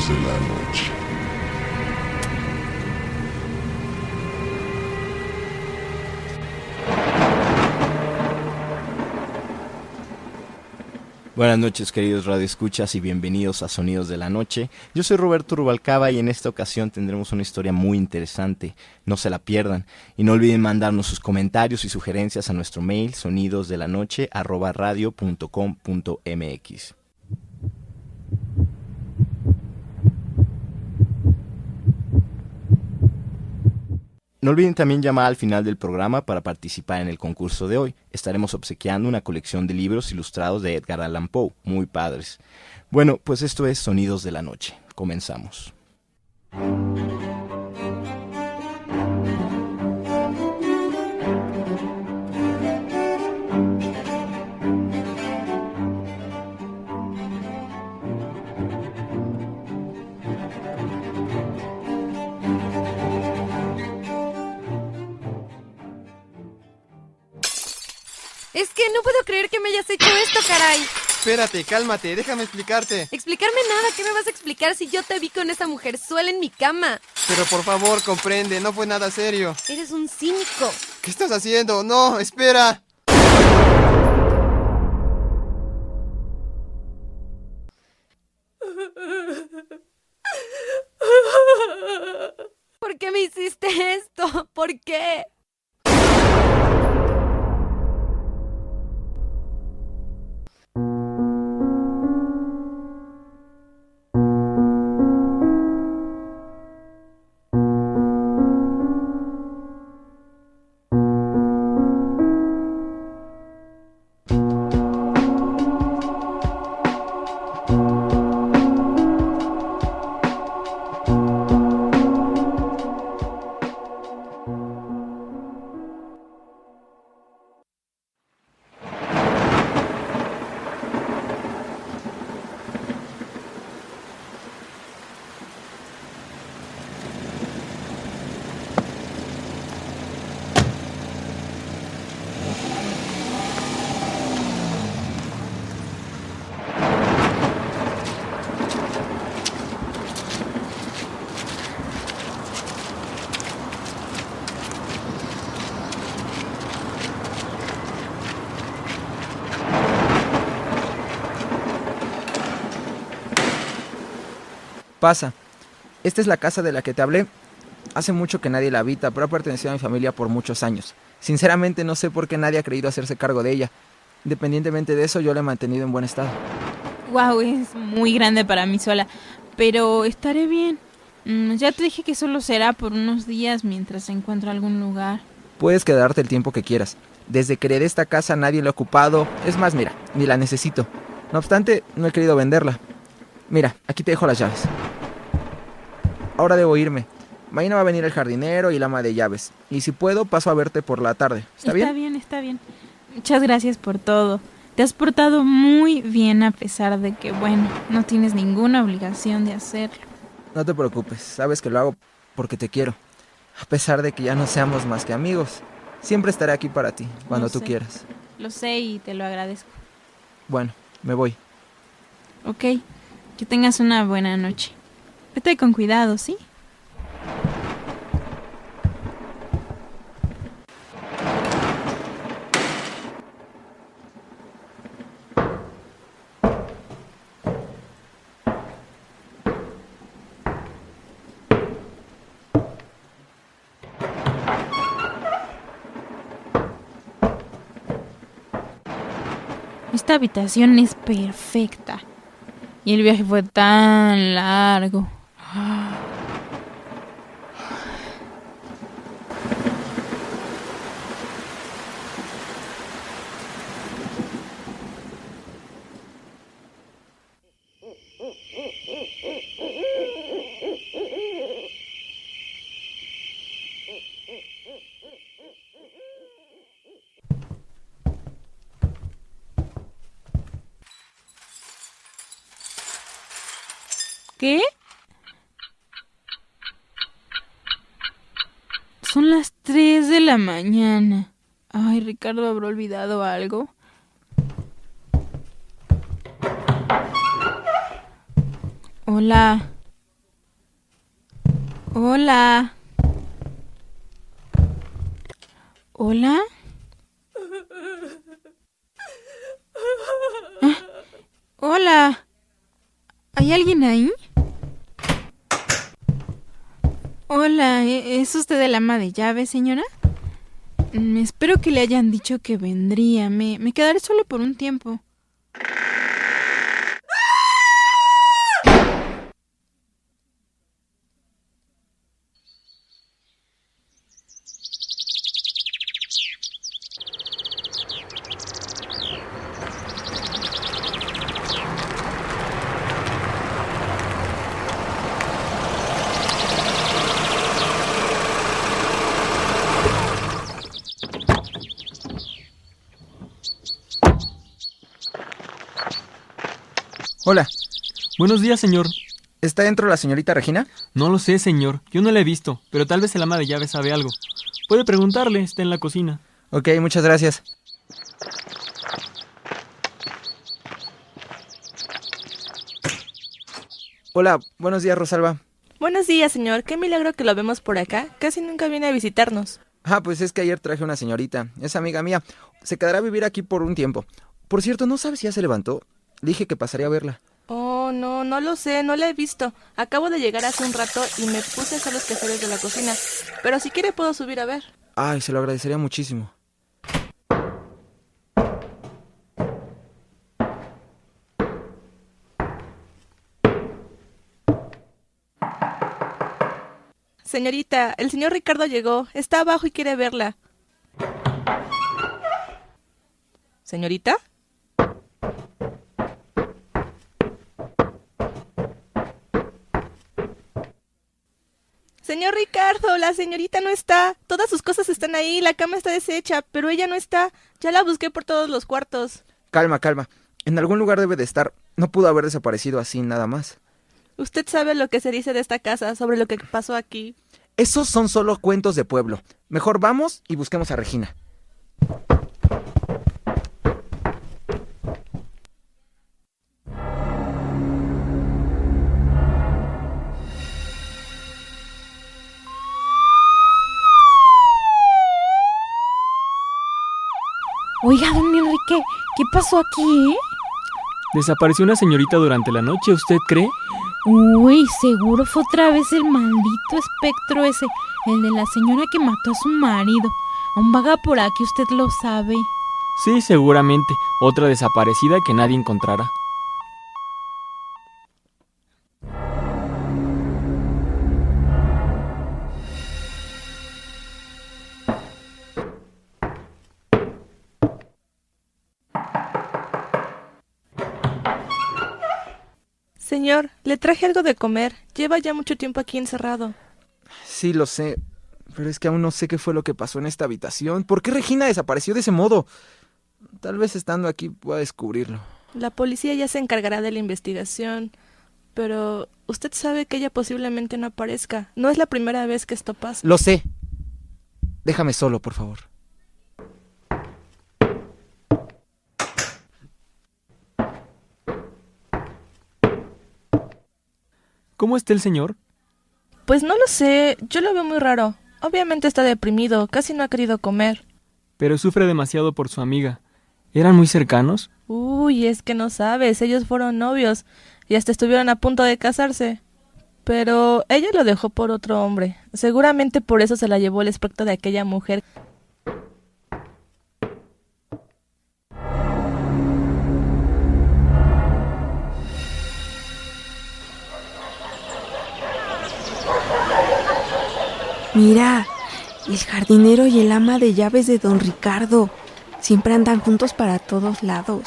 de la noche. Buenas noches, queridos radioescuchas, y bienvenidos a Sonidos de la Noche. Yo soy Roberto Rubalcaba y en esta ocasión tendremos una historia muy interesante. No se la pierdan. Y no olviden mandarnos sus comentarios y sugerencias a nuestro mail sonidosdelanoche@radio.com.mx. No olviden también llamar al final del programa para participar en el concurso de hoy. Estaremos obsequiando una colección de libros ilustrados de Edgar Allan Poe, muy padres. Bueno, pues esto es Sonidos de la Noche. Comenzamos. Es que no puedo creer que me hayas hecho esto, caray. Espérate, cálmate, déjame explicarte. Explicarme nada, ¿qué me vas a explicar si yo te vi con esa mujerzuela en mi cama? Pero por favor, comprende, no fue nada serio. Eres un cínico. ¿Qué estás haciendo? No, espera. ¿Por qué me hiciste esto? ¿Por qué? Pasa. Esta es la casa de la que te hablé. Hace mucho que nadie la habita, pero ha pertenecido a mi familia por muchos años. Sinceramente no sé por qué nadie ha querido hacerse cargo de ella. Independientemente de eso, yo la he mantenido en buen estado. Wow, es muy grande para mí sola, pero estaré bien. Ya te dije que solo será por unos días mientras encuentro algún lugar. Puedes quedarte el tiempo que quieras. Desde que heredé esta casa nadie la ha ocupado. Es más, mira, ni la necesito. No obstante, no he querido venderla. Mira, aquí te dejo las llaves. Ahora debo irme. Mañana va a venir el jardinero y el ama de llaves. Y si puedo, paso a verte por la tarde. ¿Está bien? Está bien. Muchas gracias por todo. Te has portado muy bien a pesar de que, bueno, no tienes ninguna obligación de hacerlo. No te preocupes, sabes que lo hago porque te quiero. A pesar de que ya no seamos más que amigos, siempre estaré aquí para ti, cuando tú quieras. Lo sé y te lo agradezco. Bueno, me voy. Ok, que tengas una buena noche. Vete con cuidado, ¿sí? Esta habitación es perfecta. Y el viaje fue tan largo. ¿Qué? Son las 3 de la mañana. Ay, Ricardo habrá olvidado algo. Hola. Hola. ¿Hola? Ah, hola. ¿Hay alguien ahí? Hola, ¿es usted el ama de llaves, señora? Espero que le hayan dicho que vendría. Me quedaré solo por un tiempo. Hola, Buenos días, señor. ¿está dentro la señorita Regina? No lo sé, señor. Yo no la he visto, pero tal vez el ama de llaves sabe algo. Puede preguntarle, está en la cocina. Ok, muchas gracias. Hola, buenos días, Rosalba. Buenos días, señor. Qué milagro que lo vemos por acá. Casi nunca viene a visitarnos. Pues es que ayer traje una señorita, es amiga mía. Se quedará a vivir aquí por un tiempo. Por cierto, ¿no sabes si ya se levantó? Dije que pasaría a verla. Oh, no lo sé, no la he visto. Acabo de llegar hace un rato y me puse a hacer los quehaceres de la cocina. Pero si quiere puedo subir a ver. Ay, se lo agradecería muchísimo. Señorita, el señor Ricardo llegó. Está abajo y quiere verla. ¿Señorita? Señor Ricardo, la señorita no está. Todas sus cosas están ahí, la cama está deshecha, pero ella no está. Ya la busqué por todos los cuartos. Calma, calma. En algún lugar debe de estar. No pudo haber desaparecido así nada más. Usted sabe lo que se dice de esta casa, sobre lo que pasó aquí. Esos son solo cuentos de pueblo. Mejor vamos y busquemos a Regina. Oiga, don Enrique, ¿qué pasó aquí, Desapareció una señorita durante la noche, ¿usted cree? Uy, seguro fue otra vez el maldito espectro ese, el de la señora que mató a su marido. Aún vaga por aquí, usted lo sabe. Sí, seguramente. Otra desaparecida que nadie encontrará. Señor, le traje algo de comer. Lleva ya mucho tiempo aquí encerrado. Sí, lo sé. Pero es que aún no sé qué fue lo que pasó en esta habitación. ¿Por qué Regina desapareció de ese modo? Tal vez estando aquí pueda descubrirlo. La policía ya se encargará de la investigación. Pero usted sabe que ella posiblemente no aparezca. No es la primera vez que esto pasa. Lo sé. Déjame solo, por favor. ¿Cómo está el señor? Pues no lo sé. Yo lo veo muy raro. Obviamente está deprimido. Casi no ha querido comer. Pero sufre demasiado por su amiga. ¿Eran muy cercanos? Uy, es que no sabes. Ellos fueron novios. Y hasta estuvieron a punto de casarse. Pero ella lo dejó por otro hombre. Seguramente por eso se la llevó el espectro de aquella mujer. Mira, el jardinero y el ama de llaves de don Ricardo siempre andan juntos para todos lados.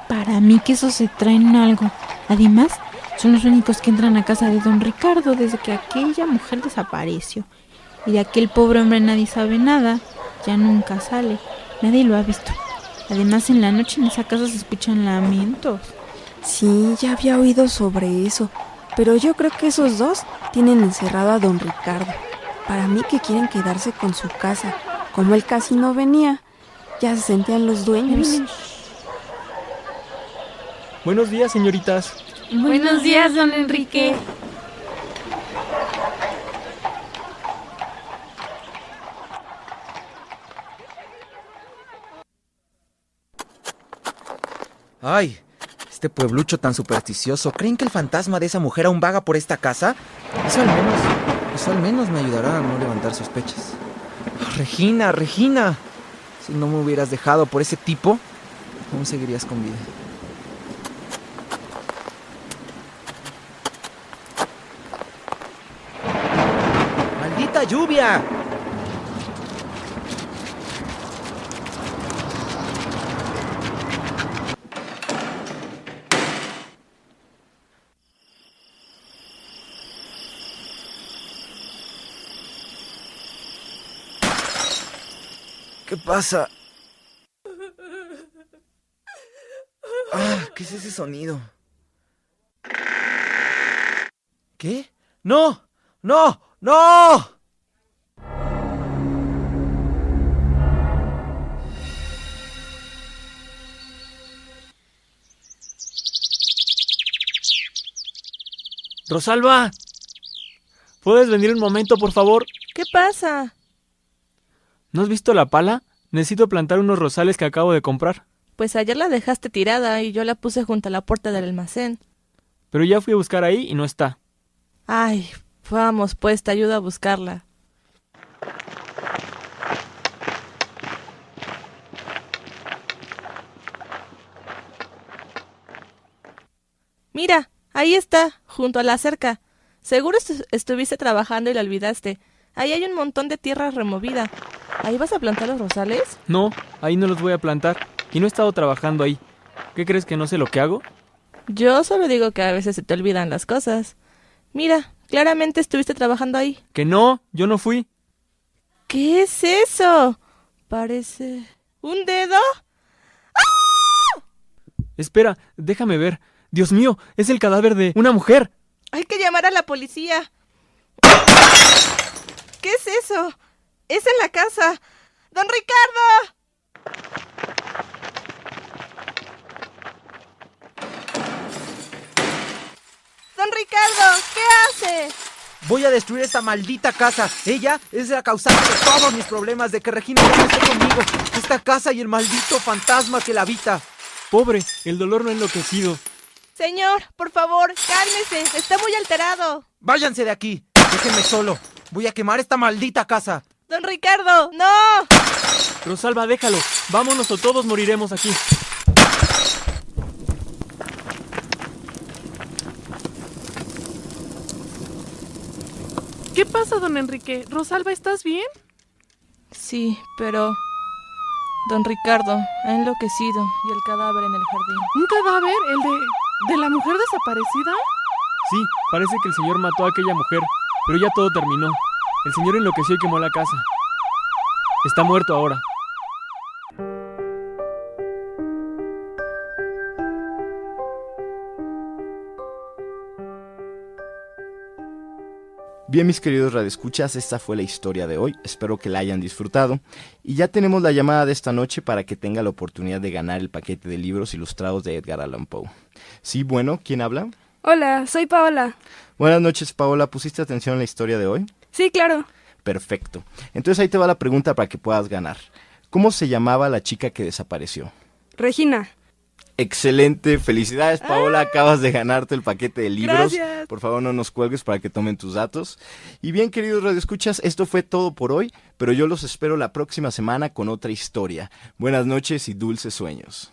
Para mí que esos se traen algo. Además, son los únicos que entran a casa de don Ricardo desde que aquella mujer desapareció. Y de aquel pobre hombre nadie sabe nada. Ya nunca sale. Nadie lo ha visto. Además, en la noche en esa casa se escuchan lamentos. Sí, ya había oído sobre eso, pero yo creo que esos dos tienen encerrado a don Ricardo. Para mí que quieren quedarse con su casa. Como él casi no venía, ya se sentían los dueños. Buenos días, señoritas. Buenos días, don Enrique. Ay, este pueblucho tan supersticioso. ¿Creen que el fantasma de esa mujer aún vaga por esta casa? Eso al menos me ayudará a no levantar sospechas. Oh, Regina. Si no me hubieras dejado por ese tipo, aún seguirías con vida. ¡Maldita lluvia! ¿Qué pasa? ¿Qué es ese sonido? ¿Qué? ¡No! ¡No! ¡No! Rosalba, ¿puedes venir un momento, por favor? ¿Qué pasa? ¿No has visto la pala? Necesito plantar unos rosales que acabo de comprar. Pues ayer la dejaste tirada y yo la puse junto a la puerta del almacén. Pero ya fui a buscar ahí y no está. Ay, vamos, pues te ayudo a buscarla. Mira, ahí está, junto a la cerca. Seguro estuviste trabajando y la olvidaste. Ahí hay un montón de tierra removida. ¿Ahí vas a plantar los rosales? No, ahí no los voy a plantar. Y no he estado trabajando ahí. ¿Qué crees, que no sé lo que hago? Yo solo digo que a veces se te olvidan las cosas. Mira, claramente estuviste trabajando ahí. Que no, yo no fui. ¿Qué es eso? Parece... ¿un dedo? Espera, déjame ver. Dios mío, es el cadáver de una mujer. Hay que llamar a la policía. ¿Qué es eso? Es en la casa. ¡Don Ricardo! ¡Don Ricardo! ¿Qué hace? Voy a destruir esta maldita casa. Ella es la causante de todos mis problemas, de que Regina ya no esté conmigo. Esta casa y el maldito fantasma que la habita. Pobre, el dolor no ha enloquecido. Señor, por favor, cálmese. Está muy alterado. Váyanse de aquí. Déjenme solo. Voy a quemar esta maldita casa. ¡Don Ricardo! ¡No! Rosalba, déjalo. Vámonos o todos moriremos aquí. ¿Qué pasa, don Enrique? Rosalba, ¿estás bien? Sí, pero... Don Ricardo ha enloquecido y el cadáver en el jardín. ¿Un cadáver? ¿El de la mujer desaparecida? Sí, parece que el señor mató a aquella mujer, pero ya todo terminó. El señor enloqueció y quemó la casa. Está muerto ahora. Bien, mis queridos radioescuchas, esta fue la historia de hoy. Espero que la hayan disfrutado. Y ya tenemos la llamada de esta noche para que tenga la oportunidad de ganar el paquete de libros ilustrados de Edgar Allan Poe. Sí, bueno, ¿quién habla? Hola, soy Paola. Buenas noches, Paola. ¿Pusiste atención a la historia de hoy? Sí, claro. Perfecto. Entonces ahí te va la pregunta para que puedas ganar. ¿Cómo se llamaba la chica que desapareció? Regina. Excelente, felicidades, Paola, acabas de ganarte el paquete de libros. Gracias. Por favor, no nos cuelgues para que tomen tus datos. Y bien, queridos radioescuchas, esto fue todo por hoy, pero yo los espero la próxima semana con otra historia. Buenas noches y dulces sueños.